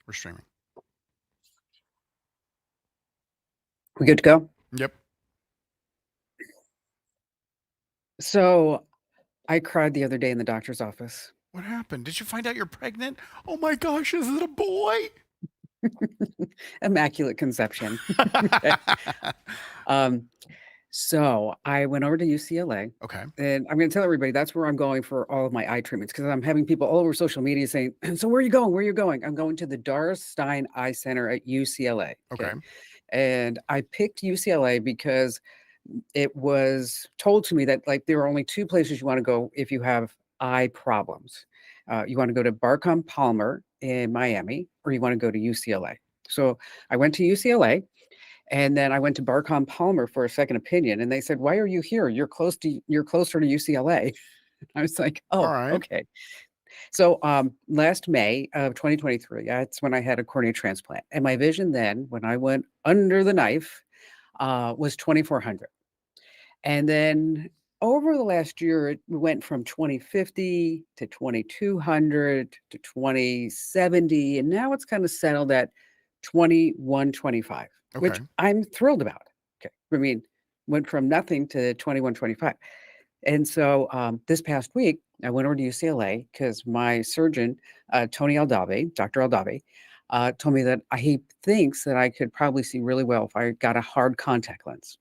We're streaming. We good to go? Yep. So I cried the other day in the doctor's office. What happened? Did you find out you're pregnant? Oh my gosh, is it a boy? Immaculate conception. Okay. Um, so I went over to UCLA, Okay. and I'm going to tell everybody that's where I'm going for all of my eye treatments because I'm having people all over social media saying, "So where are you going? Where are you going?" I'm going to the Doris Stein Eye Center at UCLA. Okay. Okay. And I picked UCLA because it was told to me that like there are only two places you want to go if you have eye problems. You want to go to Barcom Palmer in Miami, or you want to go to UCLA. So I went to UCLA, and then I went to Barcom Palmer for a second opinion, and they said, "Why are you here? You're closer to UCLA." I was like, All "Oh, right. okay." So last May of 2023, that's when I had a cornea transplant, and my vision then, when I went under the knife, was 2400. And then over the last year, it went from 2050 to 2200 to 2070, and now it's kind of settled at 2125, which Okay. I'm thrilled about. Okay. I mean, went from nothing to 2125. And so this past week, I went over to UCLA because my surgeon, Tony Aldave, Dr. Aldave, told me that he thinks that I could probably see really well if I got a hard contact lens.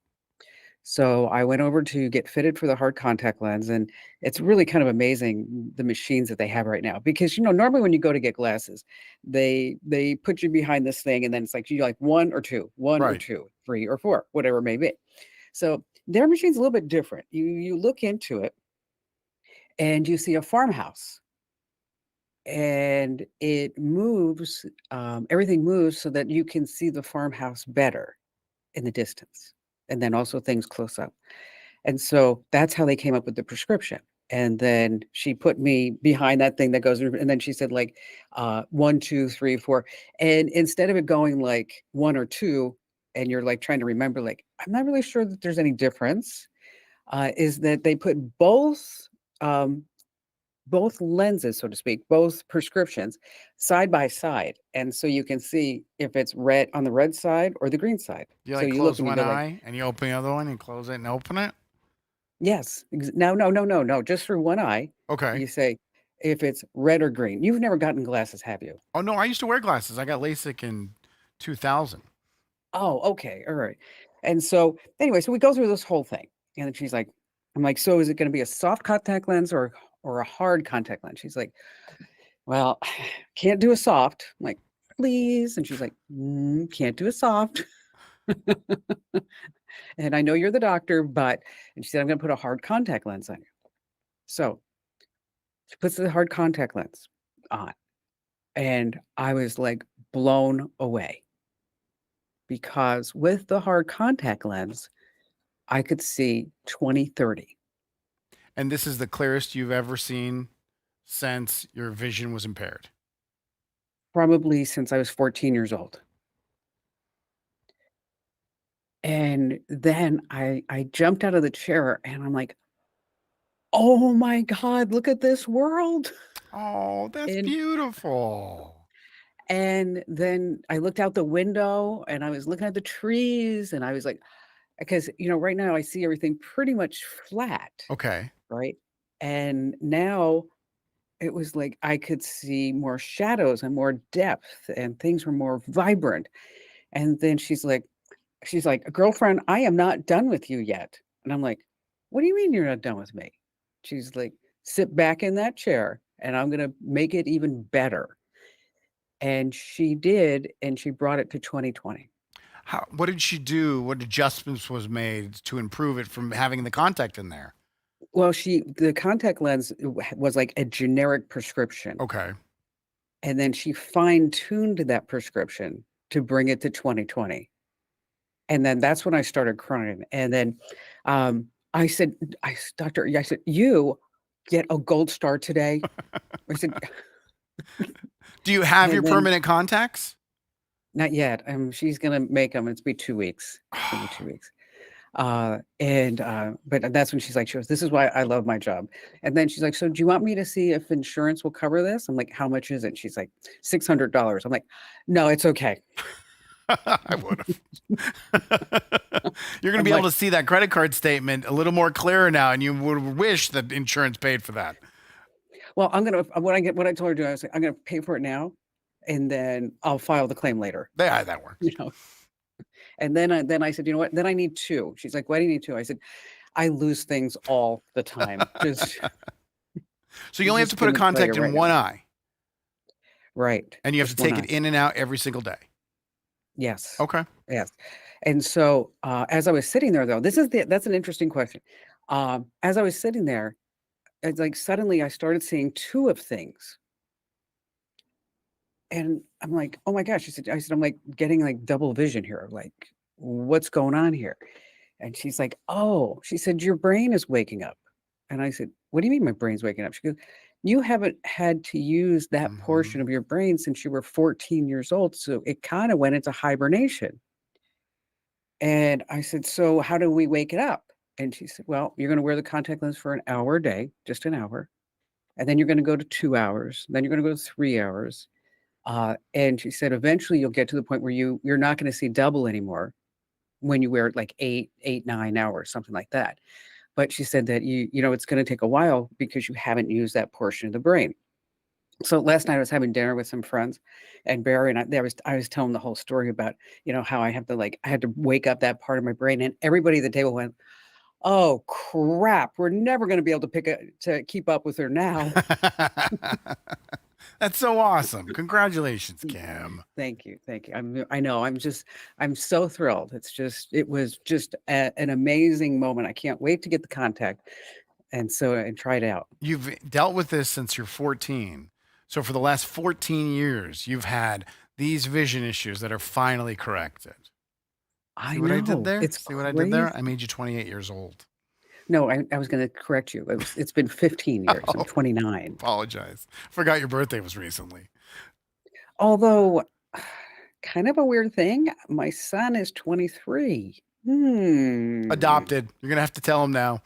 So I went over to get fitted for the hard contact lens, and it's really kind of amazing the machines that they have right now. Because normally when you go to get glasses, they put you behind this thing, and then it's like you like one or Right. two, three or four, whatever it may be. So their machine's a little bit different. You look into it, and you see a farmhouse, and it moves. Everything moves so that you can see the farmhouse better in the distance, and then also things close up. And so that's how they came up with the prescription. And then she put me behind that thing that goes, and then she said, like, 1, 2, 3, 4. And instead of it going like one or two, and you're like trying to remember, like, I'm not really sure that there's any difference, is that they put um, both lenses, so to speak, both prescriptions side by side. And so you can see if it's red on the red side or the green side. You So like you look close and you one go like, eye and you open the other one and close it and open it? yes. No, no, no, no, no. Just through one eye. Okay. You say if it's red or green. You've never gotten glasses, have you? Oh no, I used to wear glasses. I got LASIK in 2000. Oh, okay. All right. And so anyway, so we go through this whole thing. And then she's like, I'm like, so is it going to be a soft contact lens or a hard contact lens? She's like, well, can't do a soft. I'm like, please. And she's like, can't do a soft. And I know you're the doctor, but and she said, I'm going to put a hard contact lens on you. So she puts the hard contact lens on. And I was like blown away because with the hard contact lens, I could see 2030. And this is the clearest you've ever seen since your vision was impaired. Probably since I was 14 years old. And then I jumped out of the chair and I'm like, oh my God, look at this world. Oh, that's And beautiful. and then I looked out the window and I was looking at the trees and I was like, because right now I see everything pretty much flat, Okay. right? And now it was like I could see more shadows and more depth and things were more vibrant. And then she's like, "Girlfriend, I am not done with you yet." And I'm like, "What do you mean you're not done with me?" She's like, "Sit back in that chair and I'm going to make it even better." And she did, and she brought it to 2020. What did she do? What adjustments was made to improve it from having the contact in there? Well, the contact lens was like a generic prescription. Okay. And then she fine-tuned that prescription to bring it to 2020. And then that's when I started crying. And then I said, Doctor, I said, you get a gold star today. I said, Do you have your and then permanent contacts? not yet. She's gonna make them. It's be 2 weeks. It's gonna be 2 weeks. But that's when she's like, she goes, "This is why I love my job." And then she's like, "So do you want me to see if insurance will cover this?" I'm like, "How much is it?" She's like, $600. I'm like, "No, it's okay." I would have. You're going to I'm be able like, to see that credit card statement a little more clearer now, and you would wish that insurance paid for that. "Well, I'm gonna what I told her to do, I was like, I'm gonna pay for it now, and then I'll file the claim later." Yeah, that works. You know. And then I said, "You know what? Then I need two." She's like, "Why do you need two?" I said, "I lose things all the time. So you only have to Just put a gonna tell you contact in right one now." eye, Right. and you have to Just one take it eye. in and out every single day. Yes. Okay. Yes. And so, as I was sitting there, though, that's an interesting question. As I was sitting there, it's like suddenly I started seeing two of things, and I'm like, "Oh my gosh!" I said, "I'm like getting like double vision here. Like, what's going on here?" And she's like, "Oh," she said, "Your brain is waking up." And I said, "What do you mean my brain's waking up?" She goes, "You haven't had to use that portion Hmm. of your brain since you were 14 years old, so it kind of went into hibernation." And I said, "So how do we wake it up?" And she said, "Well, you're going to wear the contact lens for an hour a day, just an hour. And then you're going to go to 2 hours. Then you're going to go to 3 hours." And she said, "Eventually you'll get to the point where you're not going to see double anymore when you wear it like 9 hours, something like that." But she said that it's going to take a while because you haven't used that portion of the brain. So last night I was having dinner with some friends, and Barry and I was telling the whole story about, how I had to wake up that part of my brain, and everybody at the table went, "Oh crap, we're never going to be able to keep up with her now." That's so awesome. Congratulations, Kim. Thank you, thank you. I know I'm so thrilled. It was just an amazing moment. I can't wait to get the contact and try it out. You've dealt with this since you're 14. So for the last 14 years, you've had these vision issues that are finally corrected. See I what I did know, there? it's See what I did there? I crazy. made you 28 years old. No, I was gonna correct you. It's been 15 years. I'm Oh, 29. apologize. Forgot your birthday was recently. Although, kind of a weird thing, my son is 23. Hmm. Adopted. You're going to have to tell him now.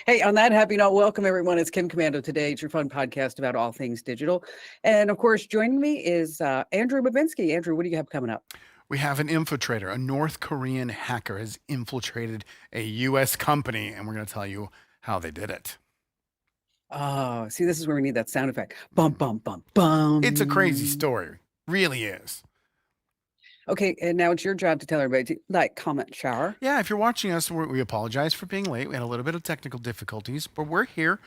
Hey, on that happy note, welcome everyone. It's Kim Komando Today. It's your fun podcast about all things digital. And of course, joining me is Andrew Babinski. Andrew, what do you have coming up? We have an infiltrator. A North Korean hacker has infiltrated a U.S. company, and we're going to tell you how they did it. Oh, see, this is where we need that sound effect. Bum, Mhm. bum, bum, It's a crazy bum. story. Really is. Okay, and now it's your job to tell everybody to like, comment, share. Yeah, if you're watching us, we apologize for being late. We had a little bit of technical difficulties, but we're here.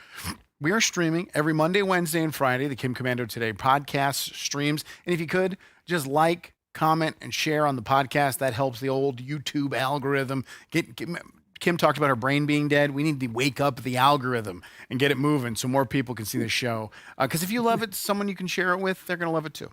We are streaming every Monday, Wednesday, and Friday. The Kim Komando Today podcast streams. And if you could, just like, comment, and share on the podcast. That helps the old YouTube algorithm. Kim talked about her brain being dead. We need to wake up the algorithm and get it moving so more people can see the show. Because if you love it, someone you can share it with, they're going to love it too.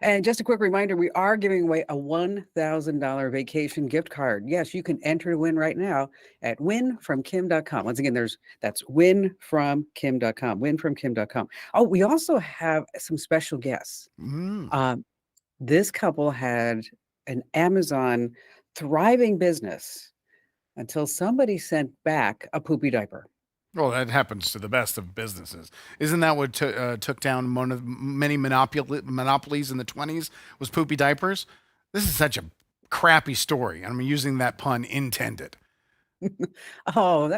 And just a quick reminder, we are giving away a $1,000 vacation gift card. Yes, you can enter to win right now at winfromkim.com. Once again, that's winfromkim.com, winfromkim.com. Oh, we also have some special guests. Mm. Um, this couple had an Amazon thriving business until somebody sent back a poopy diaper. Well, that happens to the best of businesses. Isn't that what took down one of many monopolies in the 20s was poopy diapers? This is such a crappy story. I'm using that pun intended. Oh,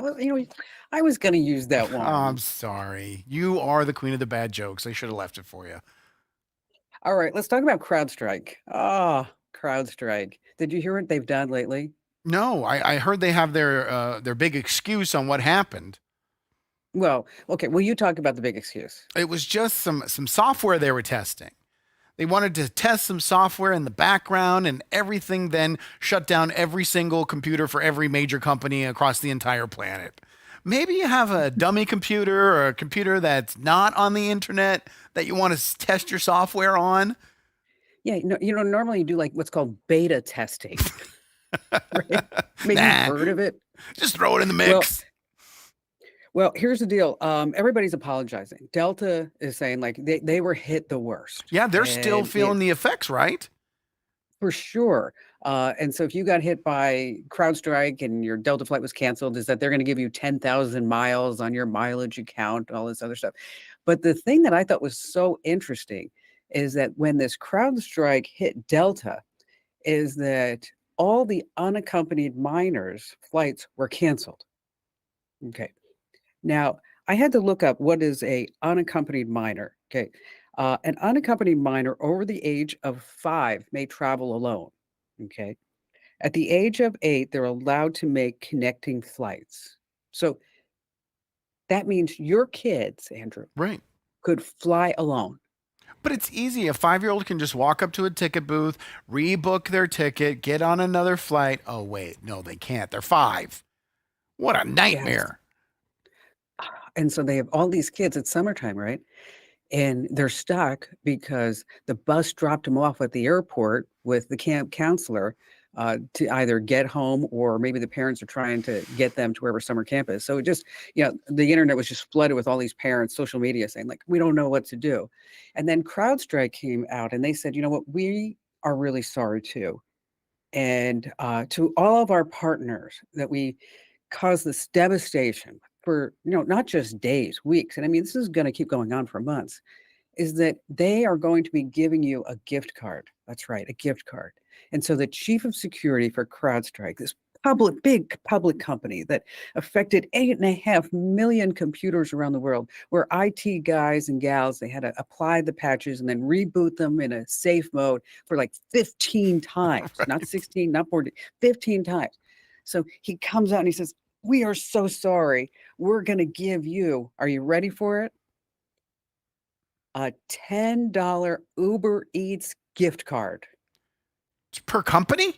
I was going to use that Oh, I'm one. sorry. You are the queen of the bad jokes. I should have left it for you. All right, let's talk about CrowdStrike. Ah, CrowdStrike. Did you hear what they've done lately? No, I heard they have their big excuse on what happened. Well, okay. Well, you talk about the big excuse. It was just some software they were testing. They wanted to test some software in the background, and everything then shut down every single computer for every major company across the entire planet. Maybe you have a dummy computer or a computer that's not on the internet that you want to test your software on. Yeah, normally you do like what's called beta testing, right? Maybe you've Nah, heard of it. just throw it in the Well, mix. well, here's the deal. Everybody's apologizing. Delta is saying like they were hit the worst, Yeah, they're still and feeling the effects, right? For sure. And so if you got hit by CrowdStrike and your Delta flight was canceled, is that they're going to give you 10,000 miles on your mileage account, all this other stuff. But the thing that I thought was so interesting is that when this CrowdStrike hit Delta, is that all the unaccompanied minors flights were canceled. Okay. Now, I had to look up what is a unaccompanied minor. Okay. An unaccompanied minor over the age of 5 may travel alone. Okay. At the age of 8, they're allowed to make connecting flights. So that means your kids, Andrew, Right. could fly alone. But it's easy. A 5-year-old can just walk up to a ticket booth, rebook their ticket, get on another flight. Oh, wait. No, they can't. They're 5. What a Yes. nightmare. And so they have all these kids. It's summertime, right? And they're stuck because the bus dropped them off at the airport with the camp counselor to either get home, or maybe the parents are trying to get them to wherever summer camp is. So it just, the internet was just flooded with all these parents, social media saying, like, we don't know what to do. And then CrowdStrike came out and they said, you know what, we are really sorry too. And to all of our partners that we caused this devastation for, not just days, weeks. And I mean, this is going to keep going on for months, is that they are going to be giving you a gift card. That's right, a gift card. And so the chief of security for CrowdStrike, this big public company that affected 8.5 million computers around the world, where IT guys and gals, they had to apply the patches and then reboot them in a safe mode for like 15 times, not Right. 16, not 14, 15 times. So he comes out and he says, we are so sorry. We're going to give you, are you ready for it? A $10 Uber Eats gift card. It's per company?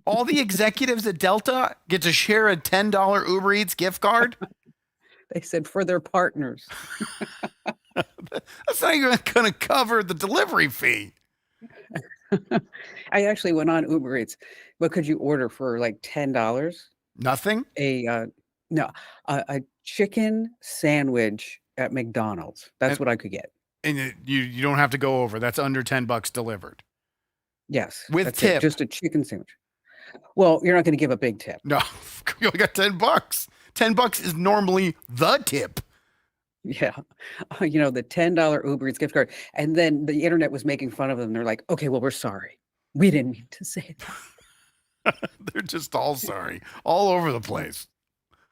All the executives at Delta get to share a $10 Uber Eats gift card? They said for their partners. That's not even going to cover the delivery fee. I actually went on Uber Eats. What could you order for like $10? Nothing? No, a chicken sandwich at McDonald's. That's And, what I could get. and you don't have to go over. That's under $10 delivered. Yes, With that's it. tip. Just a chicken sandwich. Well, you're not going to give a big tip. No, you only got $10. $10 is normally the tip. Yeah. The $10 Uber Eats gift card. And then the internet was making fun of them. They're like, okay, well, we're sorry. We didn't mean to say that. They're just all sorry, all over the place.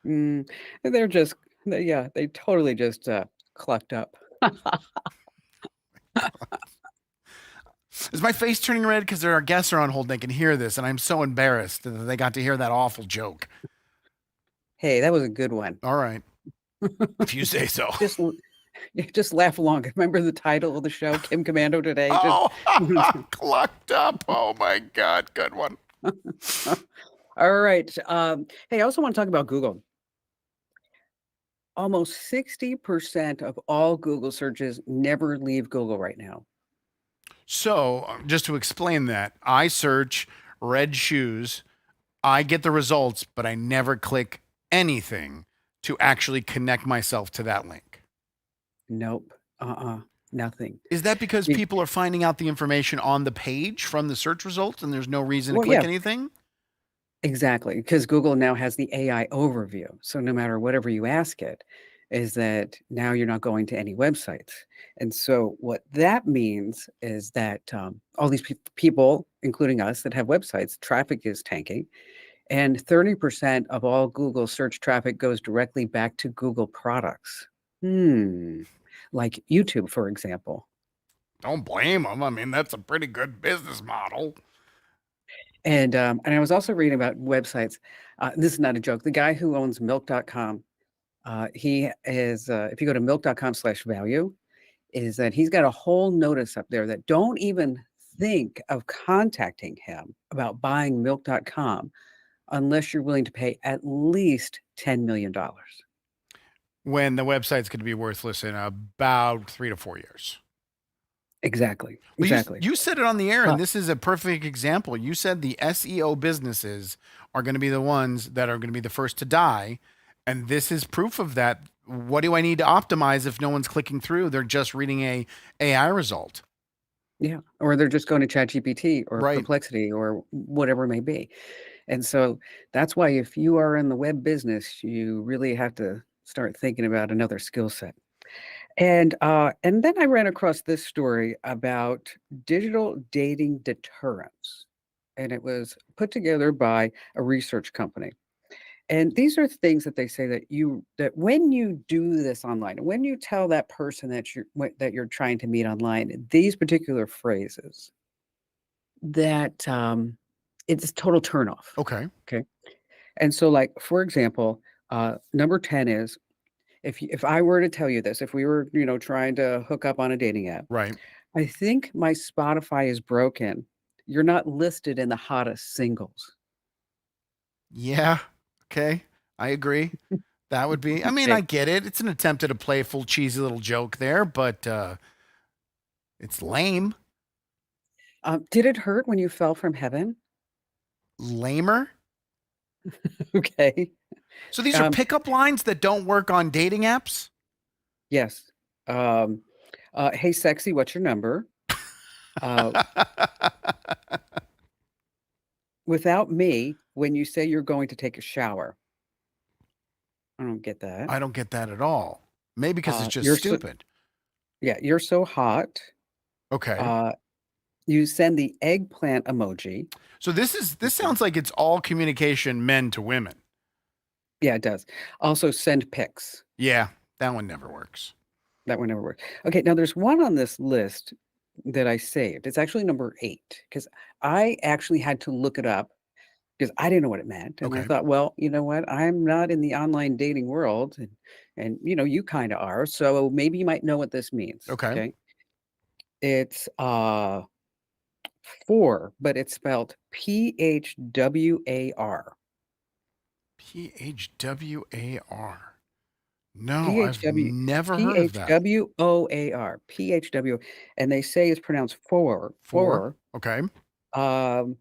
They're just, they totally just clucked up. Is my face turning red because our guests are on hold and they can hear this, and I'm so embarrassed that they got to hear that awful joke. Hey, that was a good one. All right. If you say so. Just laugh along. Remember the title of the show, Komando Today? Oh, clucked up. Oh, my God. Good one. All right. Hey, I also want to talk about Google. Almost 60% of all Google searches never leave Google right now. So, just to explain that, I search red shoes, I get the results, but I never click anything to actually connect myself to that link. Nope. Nothing. Is that because people are finding out the information on the page from the search results and there's no reason to click anything? Exactly, because Google now has the AI overview. So no matter whatever you ask it, is that now you're not going to any websites. And so what that means is that all these people, including us that have websites, traffic is tanking. And 30% of all Google search traffic goes directly back to Google products. Like YouTube, for example. Don't blame them. I mean, that's a pretty good business model. And I was also reading about websites. This is not a joke. The guy who owns milk.com, he is, if you go to milk.com/value, is that he's got a whole notice up there that don't even think of contacting him about buying milk.com unless you're willing to pay at least $10 million. When the website's going to be worthless in about 3 to 4 years. Exactly. Well, Exactly. You said it on the air, and this is a perfect example. You said the SEO businesses are going to be the ones that are going to be the first to die. And this is proof of that. What do I need to optimize if no one's clicking through? They're just reading a AI result. Yeah. Or they're just going to ChatGPT or Right. Perplexity or whatever it may be. And so that's why if you are in the web business, you really have to start thinking about another skill set. And then I ran across this story about digital dating deterrents. And it was put together by a research company. And these are things that they say that when you do this online, when you tell that person that you're trying to meet online, these particular phrases that it's a total turnoff. Okay. Okay. And so, like, for example, number 10 is if I were to tell you this, if we were, trying to hook up on a dating app, Right. I think my Spotify is broken. You're not listed in the hottest singles. Yeah. Okay. I agree. That would be, I mean, I Okay. get it. It's an attempt at a playful, cheesy little joke there, but it's lame. Did it hurt when you fell from heaven? Lamer. Okay. So these are Um, pickup lines that don't work on dating apps? yes. Um, hey, sexy, what's your number? Uh, without me, when you say you're going to take a shower. I don't get that. I don't get that at all. Maybe because it's just You're so stupid. Yeah, you're so hot. Okay. Uh, you send the eggplant emoji. So this Okay. sounds like it's all communication men to women. Yeah, it does. Also, send pics. Yeah, that one never works. That one never worked. Okay, now there's one on this list that I saved. It's actually number 8 because I actually had to look it up because I didn't know what it meant. And I Okay. thought, well, you know what? I'm not in the online dating world, and you kind of are. So maybe you might know what this means. Okay. Okay. It's four, but it's spelled PHWAR. PHWAR. No, I've PHW never heard of that. PHWOAR, PHW, and they say it's pronounced four, Four. four. Okay. Um,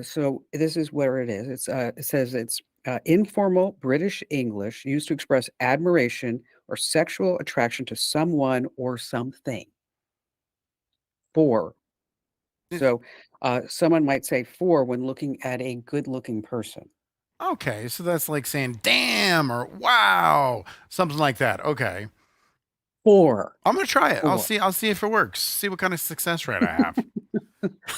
so this is where it is. It says it's informal British English used to express admiration or sexual attraction to someone or something. Four. It- So someone might say four when looking at a good-looking person. okay, so that's like saying damn or wow, something like that. Okay. Four, I'm gonna try it. four. I'll see if it works. See what kind of success rate I have.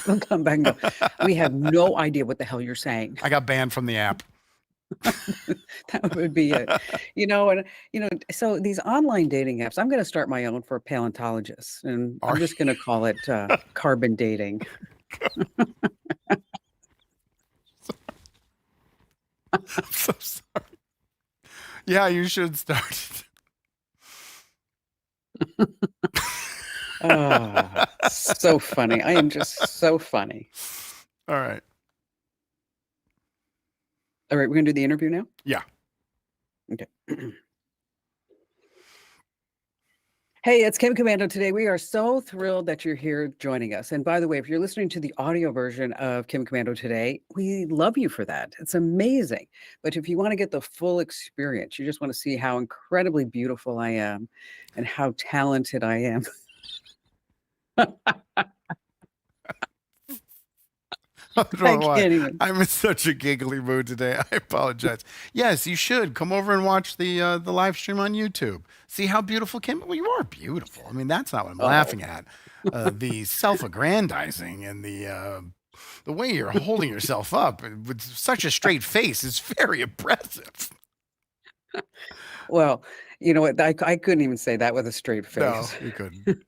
They'll come back and go, we have no idea what the hell you're saying. I got banned from the app. That would be it. So these online dating apps, I'm gonna start my own for paleontologists, and I'm Are just gonna call it, carbon dating. I'm so sorry. Yeah, you should start. So funny. I am just so funny. All right. Alright, we're gonna do the interview now? Yeah. Okay. Hey, it's Kim Komando Today. We are so thrilled that you're here joining us. And by the way, if you're listening to the audio version of Kim Komando Today, we love you for that. It's amazing. But if you want to get the full experience, you just want to see how incredibly beautiful I am and how talented I am. I don't I know why. can't even. I'm in such a giggly mood today. I apologize. Yes, you should come over and watch the live stream on YouTube. See how beautiful Kim. Well, you are beautiful. I mean, that's not what I'm Oh, laughing at. The self-aggrandizing and the way you're holding yourself up with such a straight face is very impressive. well, you know what? I couldn't even say that with a straight No, face. you couldn't.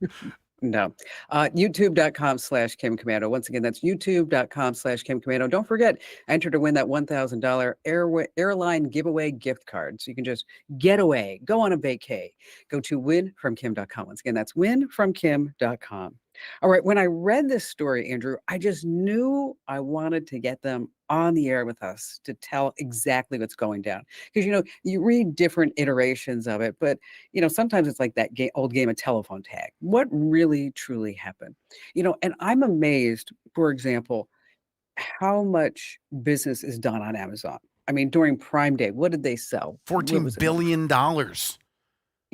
No. YouTube.com/Kim Commando. Once again, that's YouTube.com/Kim Commando. Don't forget, enter to win that $1,000 airline giveaway gift card. So you can just get away, go on a vacay, go to winfromkim.com. Once again, that's winfromkim.com. All right. When I read this story, Andrew, I just knew I wanted to get them on the air with us to tell exactly what's going down. Because, you read different iterations of it, but sometimes it's like that old game of telephone tag. What really truly happened? And I'm amazed, for example, how much business is done on Amazon. I mean, during Prime Day, what did they sell? What $14 was it? billion.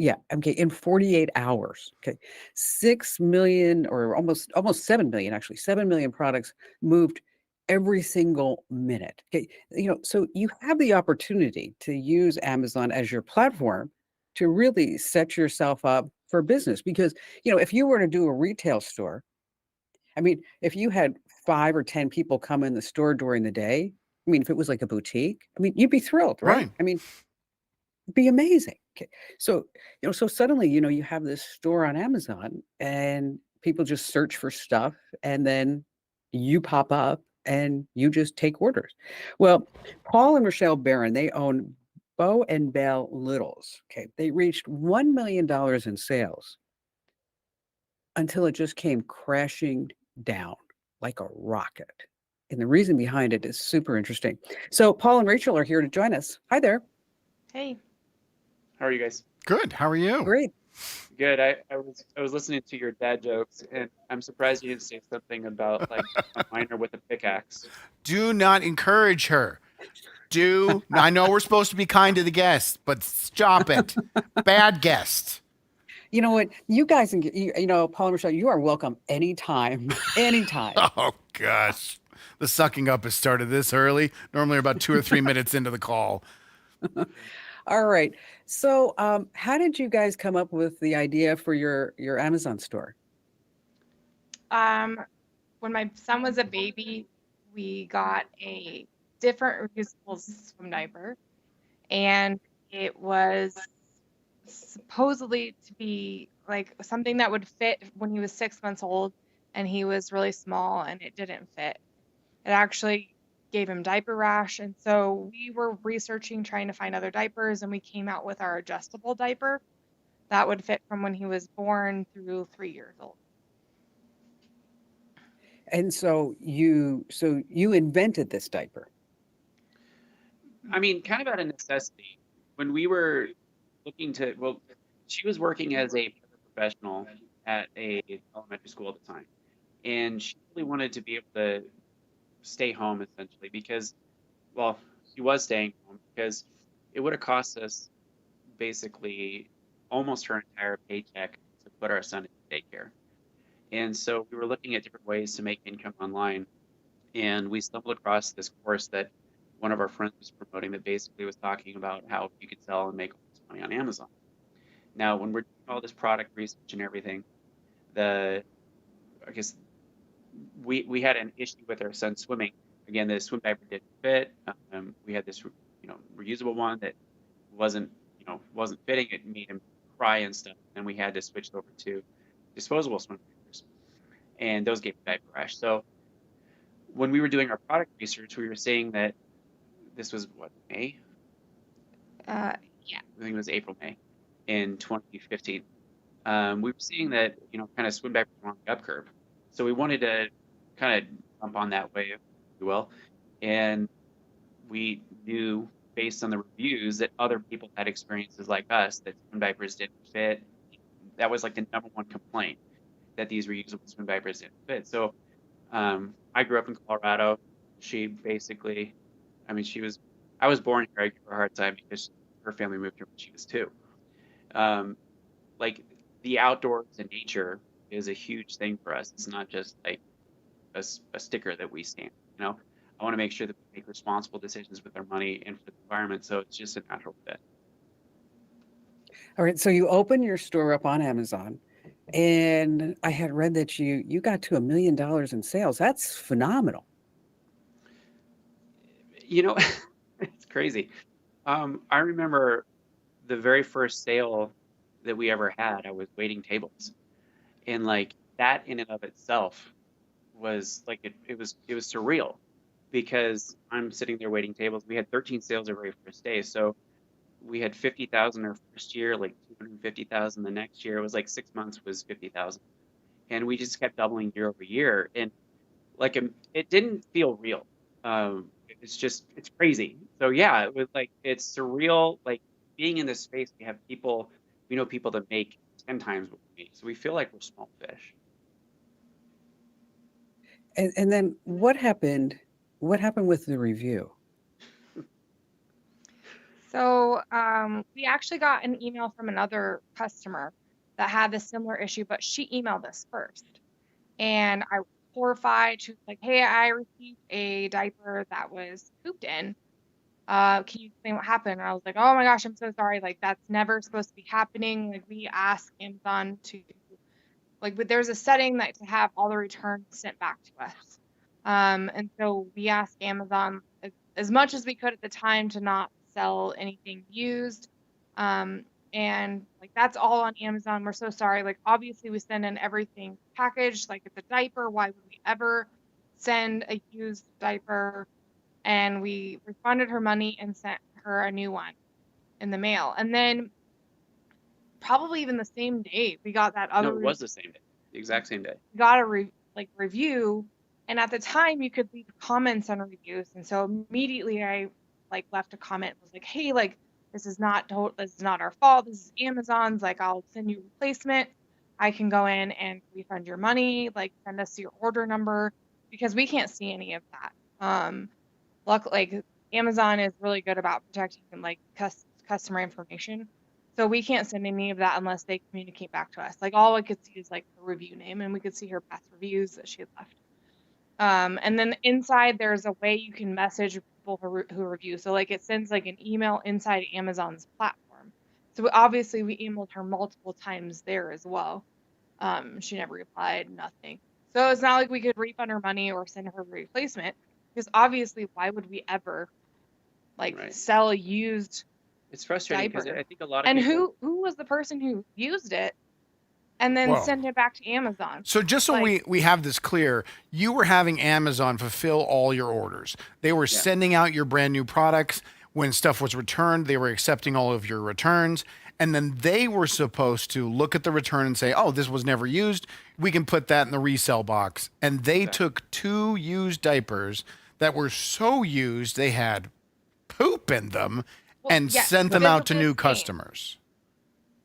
Yeah, okay, in 48 hours. Okay. 6 million or almost 7 million, actually, 7 million products moved every single minute. Okay. So you have the opportunity to use Amazon as your platform to really set yourself up for business because, if you were to do a retail store, I mean, if you had 5 or 10 people come in the store during the day, I mean, if it was like a boutique, I mean, you'd be thrilled, right? Right. I mean, be amazing. Okay. So, so suddenly, you have this store on Amazon and people just search for stuff and then you pop up and you just take orders. Well, Paul and Rochelle Barron, they own Bow and Bell Littles. Okay. They reached $1 million in sales until it just came crashing down like a rocket. And the reason behind it is super interesting. So Paul and Rachel are here to join us. Hi there. Hey. How are you guys? Good. How are you? Great. Good. I was listening to your dad jokes, and I'm surprised you didn't say something about like a miner with a pickaxe. Do not encourage her. I know we're supposed to be kind to the guest, but stop it. Bad guest. You know what? You guys, Paul and Rochelle, you are welcome anytime, anytime. Oh, gosh. The sucking up has started this early. Normally, about 2 or 3 minutes into the call. All right. So, how did you guys come up with the idea for your Amazon store? When my son was a baby, we got a different reusable swim diaper, and it was supposedly to be like something that would fit when he was 6 months old, and he was really small, and it didn't fit. It actually gave him diaper rash, and so we were researching, trying to find other diapers, and we came out with our adjustable diaper that would fit from when he was born through 3 years old. And so you invented this diaper. I mean, kind of out of necessity. When we were well, she was working as a professional at a elementary school at the time, and she really wanted to be able to stay home essentially because, well, she was staying home because it would have cost us basically almost her entire paycheck to put our son in daycare. And so we were looking at different ways to make income online. And we stumbled across this course that one of our friends was promoting that basically was talking about how you could sell and make all this money on Amazon. Now, when we're doing all this product research and everything, I guess we had an issue with our son swimming. Again, the swim diaper didn't fit. We had this, reusable one that wasn't fitting. It made him cry and stuff. And we had to switch over to disposable swim diapers, and those gave diaper rash. So when we were doing our product research, we were saying that this was May? Yeah. I think it was April, May in 2015. We were seeing that, kind of swim diapers were on the up curve. So we wanted to kind of jump on that wave, if you will. And we knew based on the reviews that other people had experiences like us, that swim diapers didn't fit. That was like the number one complaint, that these reusable swim diapers didn't fit. So I grew up in Colorado. She basically, I was born here. I give her a hard time because her family moved here when she was 2. Like the outdoors and nature is a huge thing for us. It's not just like a sticker that we stamp, I want to make sure that we make responsible decisions with our money and for the environment. So it's just a natural fit. All right. So you open your store up on Amazon, and I had read that you got to $1 million in sales. That's phenomenal. It's crazy. I remember the very first sale that we ever had. I was waiting tables, and like that in and of itself was like it was surreal, because I'm sitting there waiting tables. We had 13 sales our very first day, so we had 50,000 our first year, like 250,000 the next year. It was like 6 months was 50,000, and we just kept doubling year over year. And like it didn't feel real. It's crazy. So yeah, it was like it's surreal. Like being in this space, we know people that make 10 times what we make, so we feel like we're small fish. And then what happened? What happened with the review? So we actually got an email from another customer that had this similar issue, but she emailed us first. And I was horrified. She was like, "Hey, I received a diaper that was pooped in. Can you explain what happened?" And I was like, "Oh my gosh, I'm so sorry. Like, that's never supposed to be happening. Like, we ask Amazon to, like, but there's a setting that to have all the returns sent back to us. And so we asked Amazon as much as we could at the time to not sell anything used. And like that's all on Amazon. We're so sorry. Like obviously we send in everything packaged, like it's a diaper. Why would we ever send a used diaper?" And we refunded her money and sent her a new one in the mail. And then probably even the same day we got that No, other it was the same day, the exact same day. got a review, and at the time you could leave comments on reviews, and so immediately I like left a comment, was like, "Hey, like this is not our fault, this is Amazon's, like I'll send you a replacement, I can go in and refund your money, like send us your order number," because we can't see any of that. Like Amazon is really good about protecting like customer information. So we can't send any of that unless they communicate back to us. Like all I could see is like her review name, and we could see her past reviews that she had left. And then inside there's a way you can message people who review. So like it sends like an email inside Amazon's platform. So obviously we emailed her multiple times there as well. She never replied, nothing. So it's not like we could refund her money or send her a replacement, because obviously why would we ever like Right. sell a used It's frustrating because diaper? I think a lot of And people. who was the person who used it and then Whoa. sent it back to Amazon? So just so Like, we have this clear, you were having Amazon fulfill all your orders. They were Yeah. sending out your brand new products. When stuff was returned, they were accepting all of your returns. And then they were supposed to look at the return and say, "Oh, this was never used. We can put that in the resell box." And they Exactly. took 2 used diapers that were so used they had poop in them well, and yeah, sent them out to visibly new stained. customers.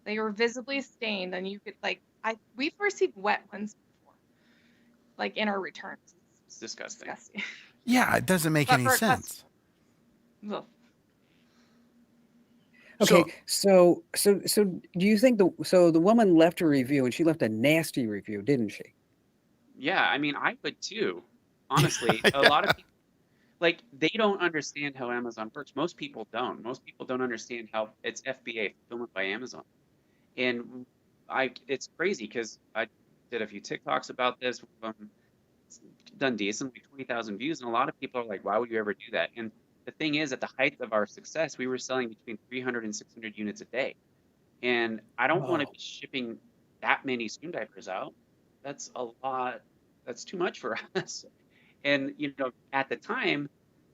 They were visibly stained, and you could like we've received wet ones before, like in our returns. It's disgusting. Disgusting. Yeah, it doesn't make But any for a sense. Ugh. Okay, so do you think the woman left a review, and she left a nasty review, didn't she? Yeah, I mean, I would too. Honestly, a lot of people, like, they don't understand how Amazon works. Most people don't. Most people don't understand how it's FBA, fulfillment by Amazon. And it's crazy because I did a few TikToks about this. It's done decent, like 20,000 views, and a lot of people are like, "Why would you ever do that?" And the thing is, at the height of our success, we were selling between 300 and 600 units a day. And I don't want to Whoa. be shipping that many swim diapers out. That's a lot. That's too much for us. And at the time,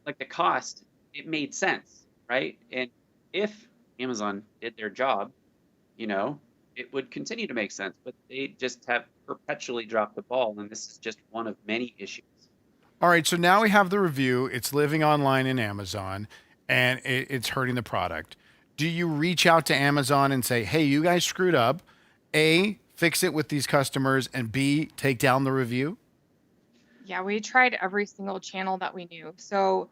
like the cost, it made sense, right? And if Amazon did their job, you know, it would continue to make sense. But they just have perpetually dropped the ball, and this is just one of many issues. All right, so now we have the review. It's living online in Amazon, and it's hurting the product. Do you reach out to Amazon and say, "Hey, you guys screwed up. A, fix it with these customers, and B, take down the review"? Yeah, we tried every single channel that we knew. So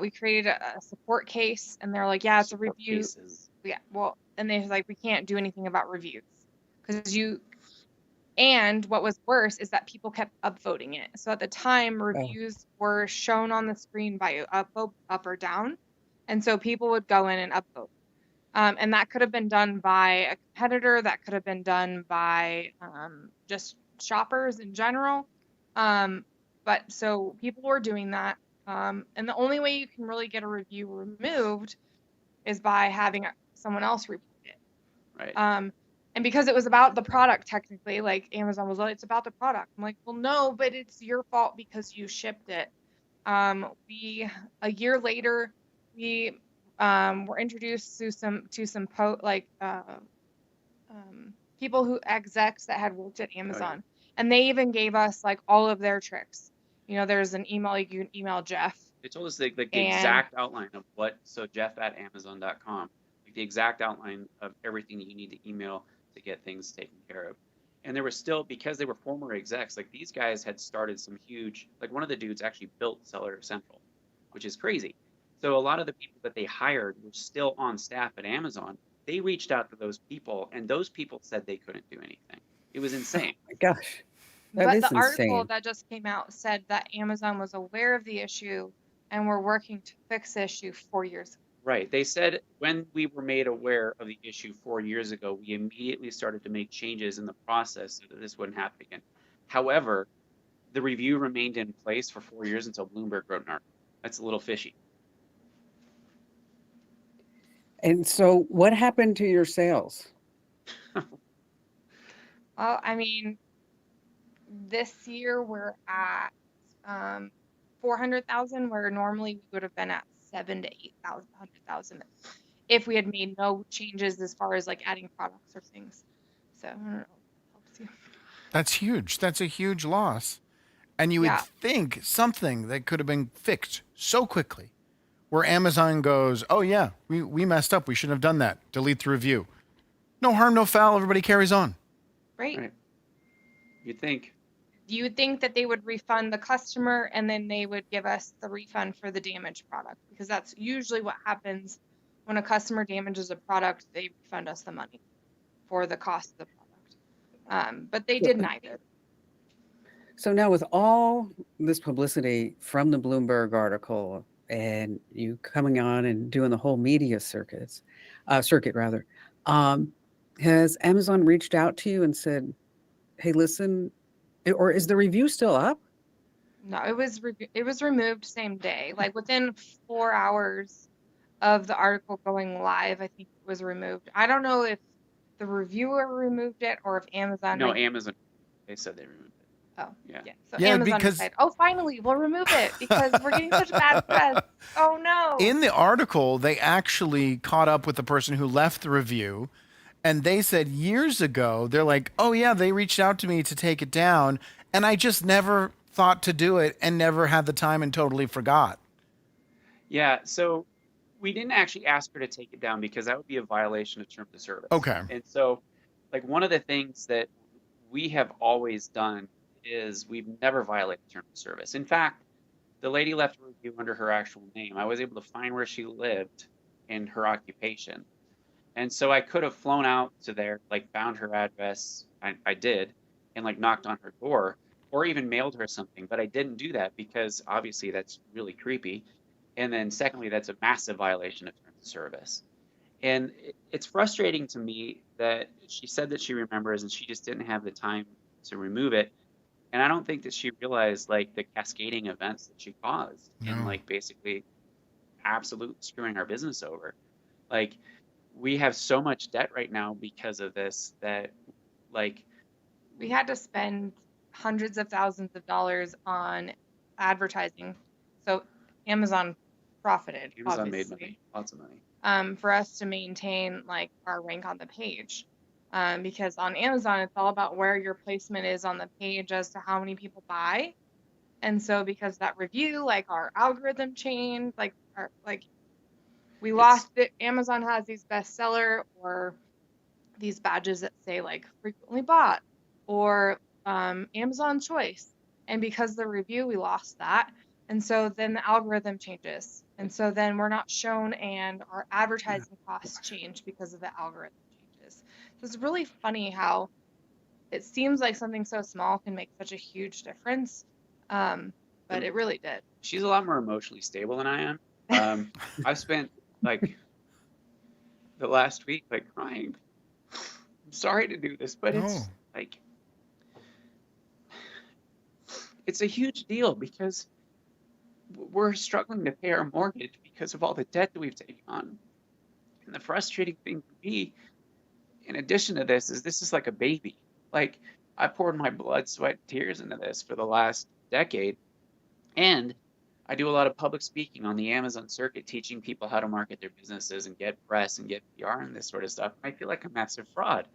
we created a support case, and they're like, "Yeah, it's a Support review." cases. Yeah, well, and they're like, "We can't do anything about reviews because you." And what was worse is that people kept upvoting it. So at the time, reviews were shown on the screen by up or down, and so people would go in and upvote. And that could have been done by a competitor. That could have been done by just shoppers in general. But so people were doing that. And the only way you can really get a review removed is by having someone else report it. Right. And because it was about the product, technically, like Amazon was like, "It's about the product." I'm like, "Well, no, but it's your fault because you shipped it." A year later, we were introduced to some people who execs that had worked at Amazon, and they even gave us like all of their tricks. There's an email you can email Jeff. They told us the exact outline of what, so jeff@amazon.com, like the exact outline of everything that you need to email to get things taken care of. And there was still, because they were former execs, like these guys had started some huge, like one of the dudes actually built Seller Central, which is crazy. So a lot of the people that they hired were still on staff at Amazon. They reached out to those people, and those people said they couldn't do anything. It was insane. My gosh, that But is the article insane. that just came out said that Amazon was aware of the issue and were working to fix the issue 4 years ago. Right. They said when we were made aware of the issue 4 years ago, we immediately started to make changes in the process so that this wouldn't happen again. However, the review remained in place for 4 years until Bloomberg wrote an article. That's a little fishy. And so what happened to your sales? Well, I mean, this year we're at 400,000, where normally we would have been at 7 to 8,000, 100,000 if we had made no changes as far as like adding products or things. So I don't know if that helps you. That's huge. That's a huge loss. And you would Yeah. think something that could have been fixed so quickly, where Amazon goes, oh, yeah, we messed up. We shouldn't have done that. Delete the review. No harm, no foul. Everybody carries on. Right? Right. You'd think. You would think that they would refund the customer and then they would give us the refund for the damaged product, because that's usually what happens when a customer damages a product. They refund us the money for the cost of the product. But they did neither. So now with all this publicity from the Bloomberg article and you coming on and doing the whole media circuit rather, has Amazon reached out to you and said, hey, listen, or is the review still up? No, it was removed same day. Like within 4 hours of the article going live, I think it was removed. I don't know if the reviewer removed it or if Amazon. No, Amazon. They said they removed it. Oh, Yeah. So Yeah, Amazon because- decided, oh, finally, we'll remove it because we're getting such bad press. Oh, no. In the article, they actually caught up with the person who left the review, and they said years ago, they're like, oh, yeah, they reached out to me to take it down, and I just never thought to do it and never had the time and totally forgot. Yeah. So we didn't actually ask her to take it down because that would be a violation of terms of service. Okay. And so, like, one of the things that we have always done is we've never violated terms of service. In fact, the lady left a review under her actual name. I was able to find where she lived and her occupation. And so I could have flown out to there, like found her address. I did, and like knocked on her door or even mailed her something. But I didn't do that because obviously that's really creepy. And then secondly, that's a massive violation of terms of service. And it's frustrating to me that she said that she remembers and she just didn't have the time to remove it. And I don't think that she realized like the cascading events that she caused in No. like basically absolute screwing our business over. Like we have so much debt right now because of this that like We had to spend hundreds of thousands of dollars on advertising. So Amazon profited, Amazon made obviously, money, lots of money. for us to maintain like our rank on the page. Because on Amazon, it's all about where your placement is on the page as to how many people buy. And so because that review, like our algorithm changed, we lost it. Amazon has these bestseller or these badges that say like frequently bought or Amazon choice. And because of the review, we lost that. And so then the algorithm changes. And so then we're not shown and our advertising costs change because of the algorithm changes. So it's really funny how it seems like something so small can make such a huge difference. But it really did. She's a lot more emotionally stable than I am. I've spent like the last week like crying. I'm sorry to do this, but it's No. like it's a huge deal because we're struggling to pay our mortgage because of all the debt that we've taken on. And the frustrating thing for me, in addition to this is like a baby. Like I poured my blood, sweat, tears into this for the last decade. And I do a lot of public speaking on the Amazon circuit, teaching people how to market their businesses and get press and get PR and this sort of stuff. I feel like a massive fraud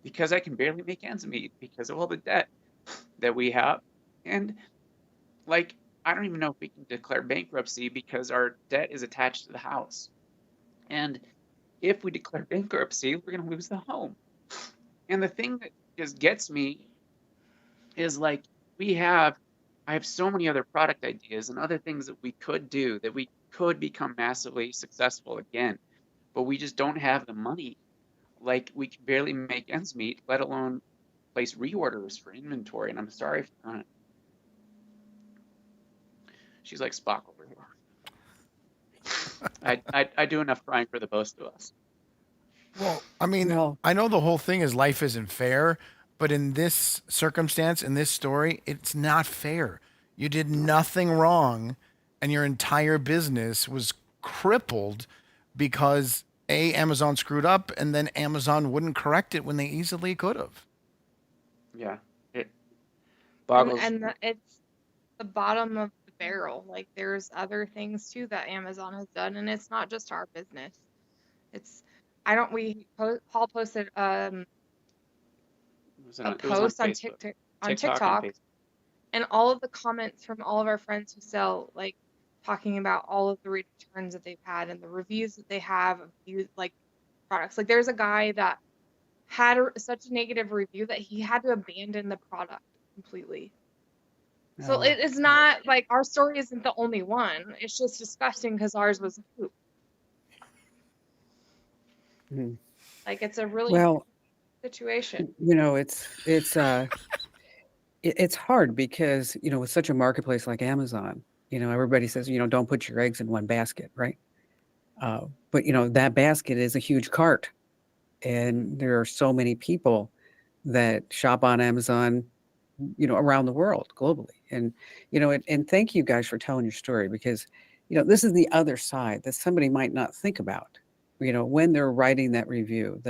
because I can barely make ends meet because of all the debt that we have. And like, I don't even know if we can declare bankruptcy because our debt is attached to the house. And if we declare bankruptcy, we're going to lose the home. And the thing that just gets me is like, I have so many other product ideas and other things that we could do that we could become massively successful again, but we just don't have the money. Like, we can barely make ends meet, let alone place reorders for inventory. And I'm sorry for she's like Spock over here. I do enough crying for the both of us. Well, I mean, Well, I know the whole thing is life isn't fair, but in this circumstance, in this story, it's not fair. You did nothing wrong, and your entire business was crippled because Amazon screwed up, and then Amazon wouldn't correct it when they easily could have. Yeah, it And boggles. it's the bottom of the barrel. Like there's other things too that Amazon has done, and it's not just our business. It's I don't we Paul posted a It was on post on Facebook, on TikTok, and TikTok, Facebook. and all of the comments from all of our friends who sell, like talking about all of the returns that they've had and the reviews that they have of like products. Like there's a guy that had such a negative review that he had to abandon the product completely. So no. it is not like our story isn't the only one. It's just disgusting because ours was a poop. Mhm. Like it's a really Well, situation. it's hard because, with such a marketplace like Amazon, everybody says, don't put your eggs in one basket, right? But, that basket is a huge cart. And there are so many people that shop on Amazon, around the world, globally. And thank you guys for telling your story because, this is the other side that somebody might not think about, when they're writing that review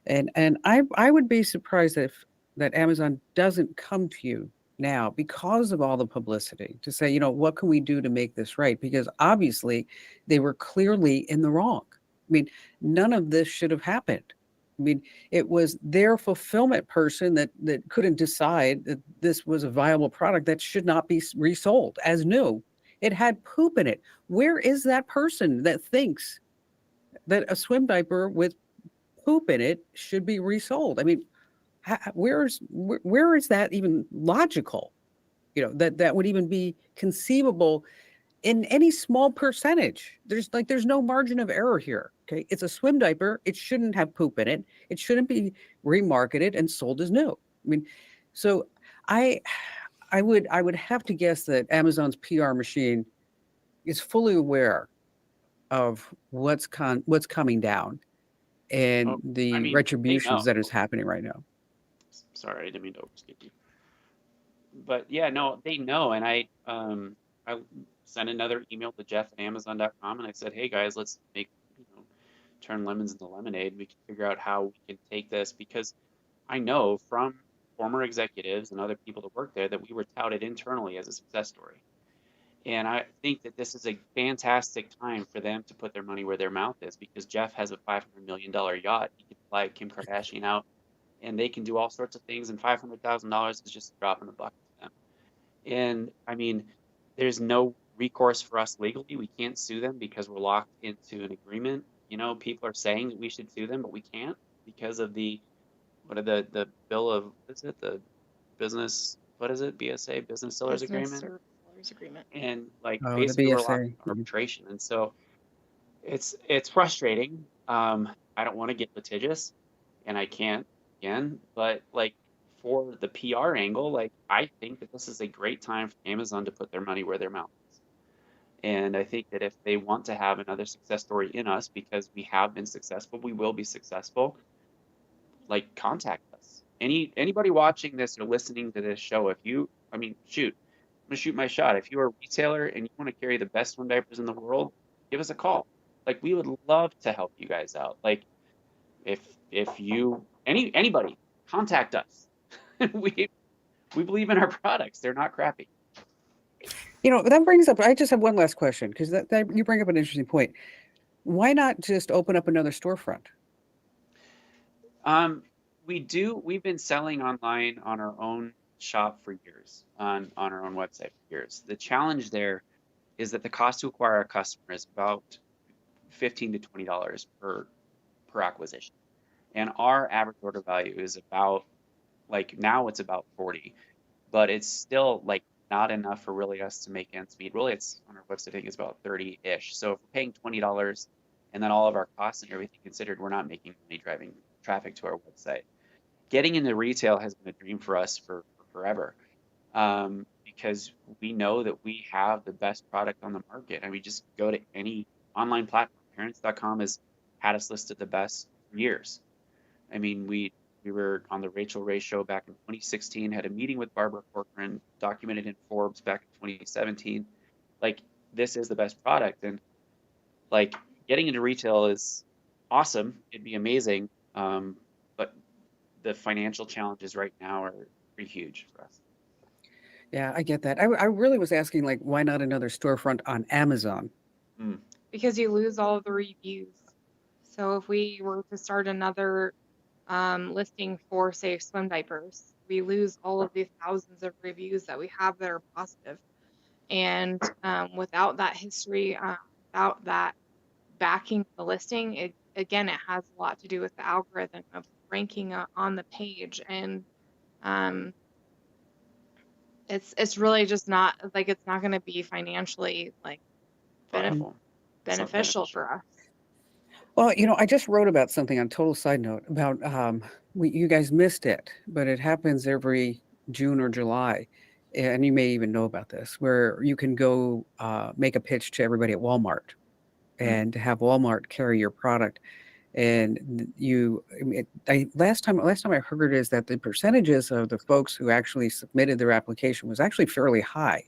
and I would be surprised if that Amazon doesn't come to you now because of all the publicity to say, what can we do to make this right? Because obviously they were clearly in the wrong. I mean, none of this should have happened. I mean, it was their fulfillment person that couldn't decide that this was a viable product that should not be resold as new. It had poop in it. Where is that person that thinks that a swim diaper with poop in it should be resold? I mean, where is that even logical? That would even be conceivable in any small percentage. There's no margin of error here. Okay. It's a swim diaper. It shouldn't have poop in it. It shouldn't be remarketed and sold as new. I mean, so I would have to guess that Amazon's PR machine is fully aware of what's coming down and Oh, I the mean, they retributions know. that is happening right now. Sorry, I didn't mean to overspeak you. But yeah, no, they know. And I sent another email to Jeff at Amazon.com and I said, hey guys, let's turn lemons into lemonade. We can figure out how we can take this because I know from former executives and other people that work there that we were touted internally as a success story. And I think that this is a fantastic time for them to put their money where their mouth is because Jeff has a $500 million yacht. He can fly Kim Kardashian out and they can do all sorts of things. And $500,000 is just a drop in the bucket for them. And I mean, there's no recourse for us legally. We can't sue them because we're locked into an agreement. People are saying that we should sue them, but we can't because of the bill of, what is it? The business, what is it? BSA, Business Sellers Agreement. Sellers agreement. And like Oh, the basically we're locked BSA. in arbitration. And so it's frustrating. I don't want to get litigious and I can't again, but like for the PR angle, like I think that this is a great time for Amazon to put their money where their mouth is. And I think that if they want to have another success story in us because we have been successful, we will be successful, like contact us. Anybody watching this or listening to this show, shoot, I'm gonna shoot my shot. If you're a retailer and you want to carry the best swim diapers in the world, give us a call. Like we would love to help you guys out. Like if anybody contact us. we believe in our products. They're not crappy. That brings up, I just have one last question because that you bring up an interesting point. Why not just open up another storefront? We've been selling online on our own shop for years, on our own website for years. The challenge there is that the cost to acquire a customer is about $15 to $20 per acquisition. And our average order value is about, like now it's about 40, but it's still like not enough for really us to make ends meet. Really, it's on our website, I think it's about 30-ish. So if we're paying $20 and then all of our costs and everything considered, we're not making money driving traffic to our website. Getting into retail has been a dream for us for forever, because we know that we have the best product on the market. And we just go to any online platform. Parents.com has had us listed the best for years. I mean, we were on the Rachel Ray show back in 2016, had a meeting with Barbara Corcoran, documented in Forbes back in 2017. Like, this is the best product. And like, getting into retail is awesome. It'd be amazing. But the financial challenges right now are pretty huge for us. Yeah, I get that. I really was asking, like, why not another storefront on Amazon? Because you lose all of the reviews. So if we were to start another listing for, say, swim diapers, we lose all of the thousands of reviews that we have that are positive. And without that history, without that backing the listing, it has a lot to do with the algorithm of ranking on the page. And it's really just not like, it's not going to be financially like beneficial for us. Well, I just wrote about something on total side note about you guys missed it, but it happens every June or July, and you may even know about this, where you can go make a pitch to everybody at Walmart and have Walmart carry your product. And last time I heard is that the percentages of the folks who actually submitted their application was actually fairly high,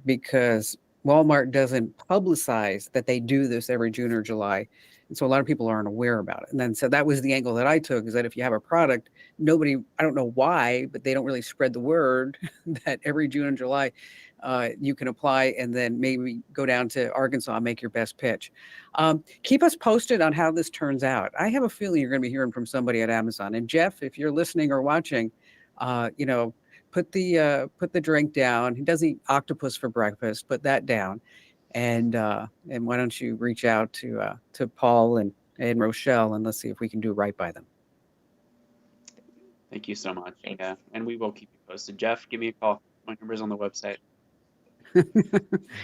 because Walmart doesn't publicize that they do this every June or July. And so a lot of people aren't aware about it. And then, so that was the angle that I took, is that if you have a product, I don't know why, but they don't really spread the word that every June and July you can apply, and then maybe go down to Arkansas and make your best pitch. Keep us posted on how this turns out. I have a feeling you're going to be hearing from somebody at Amazon. And Jeff, if you're listening or watching, put the drink down. He does eat octopus for breakfast. Put that down, and why don't you reach out to Paul and Rochelle, and let's see if we can do right by them. Thank you so much. Thanks. Yeah, and we will keep you posted. Jeff, give me a call. My number's on the website.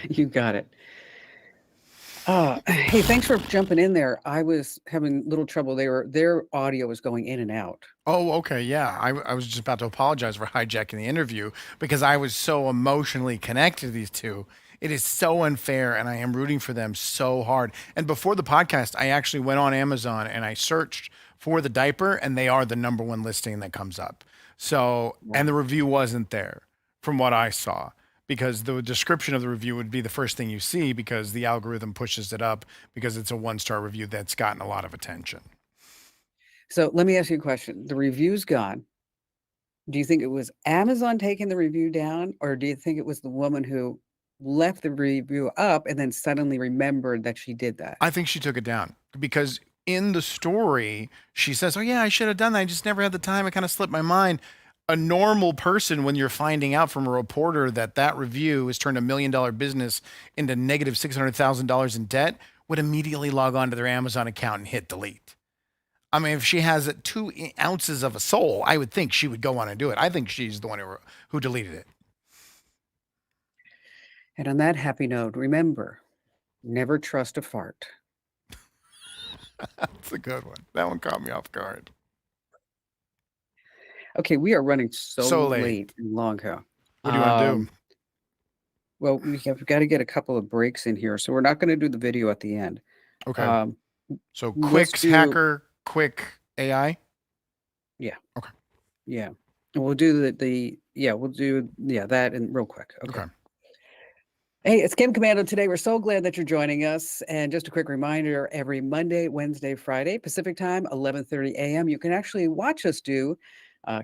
You got it. Hey, thanks for jumping in there. I was having little trouble. Their audio was going in and out. Oh, okay. Yeah. I was just about to apologize for hijacking the interview because I was so emotionally connected to these two. It is so unfair, and I am rooting for them so hard. And before the podcast, I actually went on Amazon and I searched for the diaper, and they are the number one listing that comes up. So, and the review wasn't there from what I saw, because the description of the review would be the first thing you see, because the algorithm pushes it up because it's a 1-star review that's gotten a lot of attention. So let me ask you a question. The review's gone. Do you think it was Amazon taking the review down, or do you think it was the woman who left the review up and then suddenly remembered that she did that? I think she took it down because in the story, she says, "Oh yeah, I should have done that. I just never had the time. It kind of slipped my mind." A normal person, when you're finding out from a reporter that review has turned $1 million business into negative $600,000 in debt, would immediately log on to their Amazon account and hit delete. I mean, if she has 2 ounces of a soul, I would think she would go on and do it. I think she's the one who deleted it. And on that happy note, remember, never trust a fart. That's a good one. That one caught me off guard. Okay, we are running so late. late and long here. What do you want to do? Well, we've got to get a couple of breaks in here, so we're not going to do the video at the end. Okay. So let's quick do- hacker, quick AI. Yeah. Okay. Yeah. And we'll do that and real quick. Okay. Hey, it's Kim Komando Today. We're so glad that you're joining us. And just a quick reminder, every Monday, Wednesday, Friday, Pacific time, 11:30 a.m., you can actually watch us do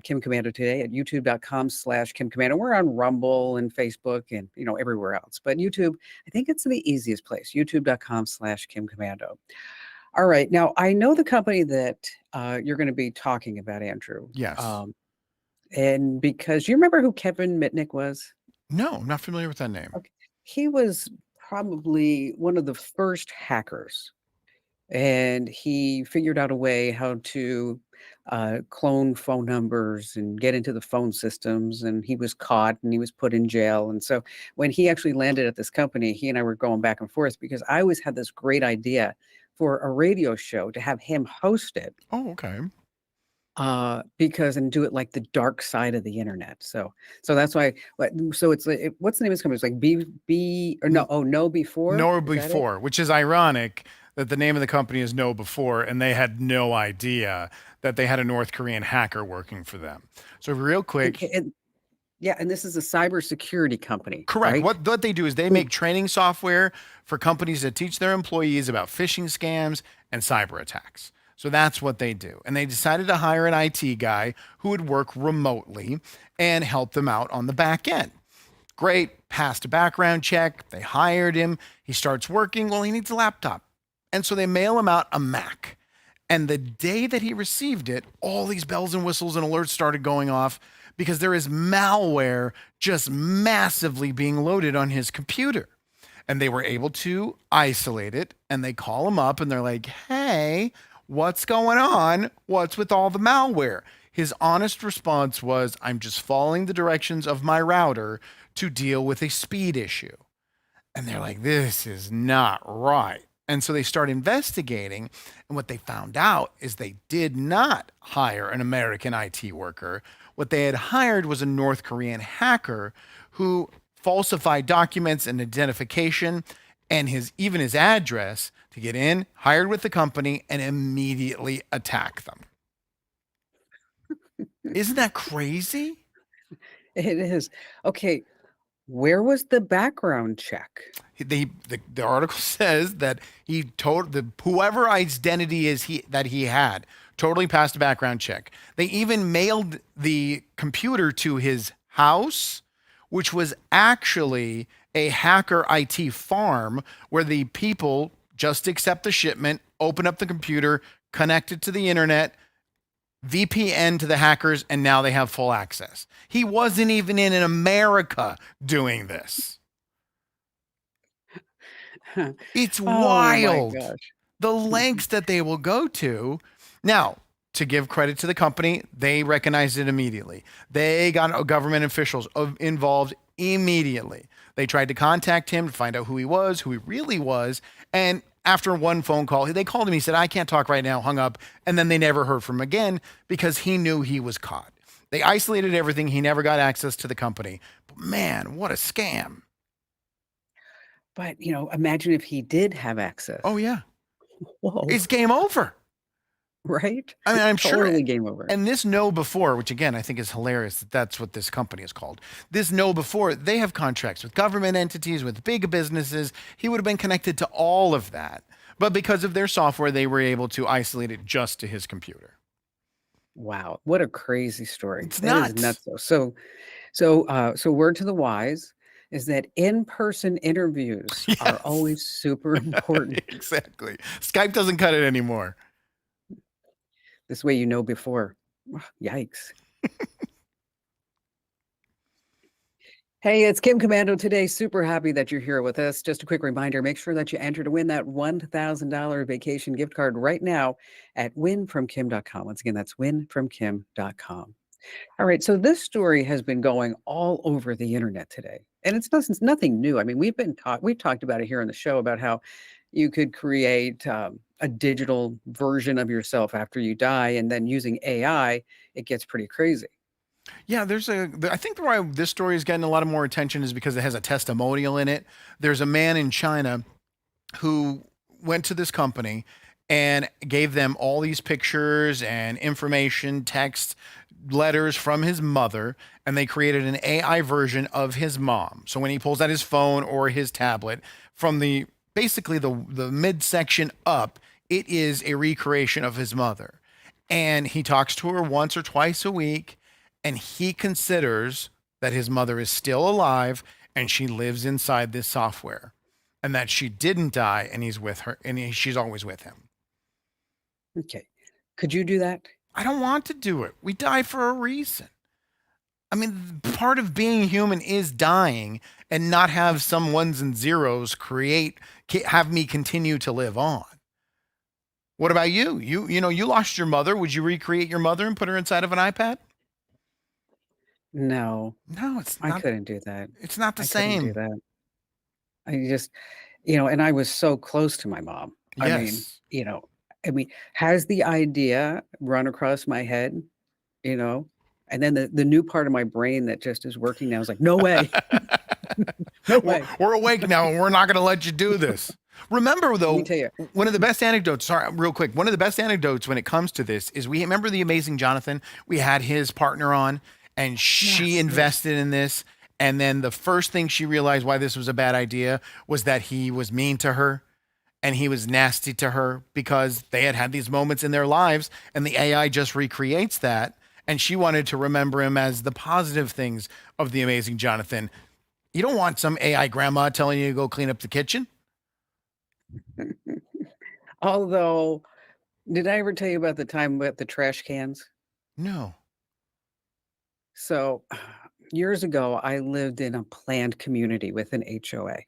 Kim Komando Today at youtube.com/Kim Komando. We're on Rumble and Facebook and, everywhere else. But YouTube, I think it's the easiest place, youtube.com/Kim Komando. All right. Now, I know the company that you're going to be talking about, Andrew. Yes. And because you remember who Kevin Mitnick was? No, I'm not familiar with that name. Okay. He was probably one of the first hackers, and he figured out a way how to clone phone numbers and get into the phone systems. And he was caught and he was put in jail. And so when he actually landed at this company, he and I were going back and forth because I always had this great idea for a radio show to have him host it. Oh, okay. Because and do it like the dark side of the internet. So that's why. So it's like, what's the name of this company? It's like B or no? Oh, no before. Know Is that it? Before, which is ironic that the name of the company is Know Before, and they had no idea that they had a North Korean hacker working for them. So real quick, Yeah, and this is a cybersecurity company. correct. Right? What they do is they make training software for companies to teach their employees about phishing scams and cyber attacks. So that's what they do. And they decided to hire an IT guy who would work remotely and help them out on the back end. Great, passed a background check. They hired him. He starts working. Well, he needs a laptop. And so they mail him out a Mac. And the day that he received it, all these bells and whistles and alerts started going off because there is malware just massively being loaded on his computer. And they were able to isolate it. And they call him up and they're like, hey, what's going on? What's with all the malware? His honest response was, I'm just following the directions of my router to deal with a speed issue. And they're like, this is not right. And so they start investigating. And what they found out is they did not hire an American IT worker. What they had hired was a North Korean hacker who falsified documents and identification and even his address to get in, hired with the company, and immediately attack them. Isn't that crazy? It is. Okay, where was the background check? The article says that he told whoever identity is that he had totally passed a background check. They even mailed the computer to his house, which was actually a hacker IT farm where the people just accept the shipment, open up the computer, connect it to the internet, VPN to the hackers, and now they have full access. He wasn't even in America doing this. It's wild. Oh my gosh. The lengths that they will go to. Now, to give credit to the company, they recognized it immediately. They got government officials involved immediately. They tried to contact him to find out who he really was. And after one phone call, they called him. He said, I can't talk right now, hung up. And then they never heard from him again because he knew he was caught. They isolated everything. He never got access to the company. But man, what a scam. But, imagine if he did have access. Oh, yeah. Whoa. It's game over. Right? I mean, I'm Totally sure. game over. And this Know Before, which again, I think is hilarious that that's what this company is called. This Know Before, they have contracts with government entities, with big businesses. He would have been connected to all of that. But because of their software, they were able to isolate it just to his computer. Wow, what a crazy story. It's That is nuts. nuts though. So word to the wise is that in-person interviews are Yes. always super important. Exactly. Skype doesn't cut it anymore. This way before. Yikes. Hey, it's Kim Komando Today. Super happy that you're here with us. Just a quick reminder, make sure that you enter to win that $1,000 vacation gift card right now at winfromkim.com. Once again, that's winfromkim.com. All right, so this story has been going all over the internet today, and it's nothing new. I mean, we've talked about it here on the show about how you could create a digital version of yourself after you die, and then using AI, it gets pretty crazy. Yeah, I think why this story is getting a lot of more attention is because it has a testimonial in it. There's a man in China who went to this company and gave them all these pictures and information, text, letters from his mother, and they created an AI version of his mom. So when he pulls out his phone or his tablet from basically the midsection up, it is a recreation of his mother. And he talks to her once or twice a week. And he considers that his mother is still alive and she lives inside this software and that she didn't die and he's with her and she's always with him. Okay. Could you do that? I don't want to do it. We die for a reason. I mean, part of being human is dying and not have some ones and zeros have me continue to live on. What about you? You lost your mother. Would you recreate your mother and put her inside of an iPad? No, No, it's I not. couldn't do that. It's not the I couldn't do same. that. I just, and I was so close to my mom. Yes. I mean, has the idea run across my head, you know? And then the new part of my brain that just is working now is like, no way, no way. We're awake now, and we're not going to let you do this. Remember, Let though, me tell you. one of the best anecdotes, sorry, real quick, one of the best anecdotes when it comes to this is we remember the amazing Jonathan. We had his partner on, and she Yes. invested in this. And then the first thing she realized why this was a bad idea was that he was mean to her and he was nasty to her because they had these moments in their lives, and the AI just recreates that. And she wanted to remember him as the positive things of the amazing Jonathan. You don't want some AI grandma telling you to go clean up the kitchen. Although, did I ever tell you about the time with the trash cans? No. So years ago, I lived in a planned community with an HOA.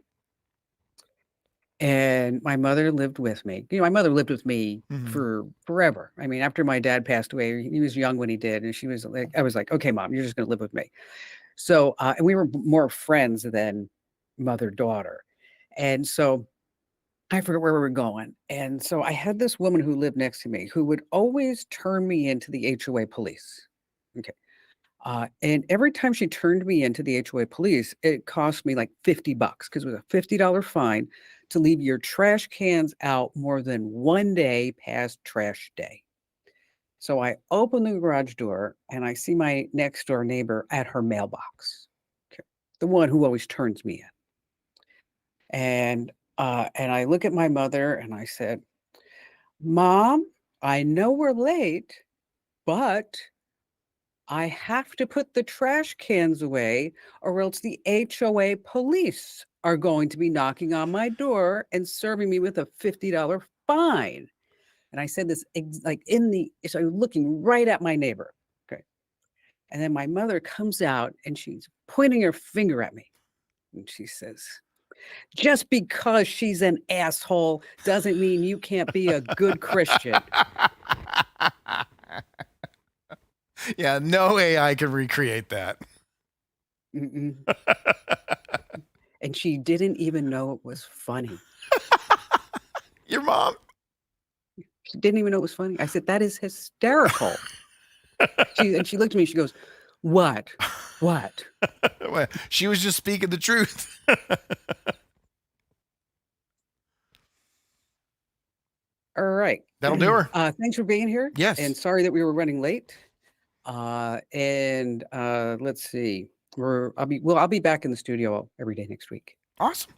And my mother lived with me. My mother lived with me Mhm. for forever. I mean, after my dad passed away, he was young when he did, and I was like, okay, mom, you're just going to live with me. So, and we were more friends than mother-daughter. And so I forget where we were going. And so I had this woman who lived next to me who would always turn me into the HOA police. Okay. And every time she turned me into the HOA police, it cost me like $50 because it was a $50 fine to leave your trash cans out more than 1 day past trash day. So I open the garage door and I see my next door neighbor at her mailbox. Okay. The one who always turns me in. And I look at my mother and I said, Mom, I know we're late, but I have to put the trash cans away, or else the HOA police are going to be knocking on my door and serving me with a $50 fine. And I said this so looking right at my neighbor. Okay. And then my mother comes out and she's pointing her finger at me. And she says, just because she's an asshole doesn't mean you can't be a good Christian. Yeah, no AI can recreate that. Mm-mm. And she didn't even know it was funny. Your mom? She didn't even know it was funny. I said, that is hysterical. She looked at me, she goes, what? What? Well, she was just speaking the truth. All right. That'll do her. Thanks for being here. Yes. And sorry that we were running late. Let's see. I'll be back in the studio every day next week. Awesome.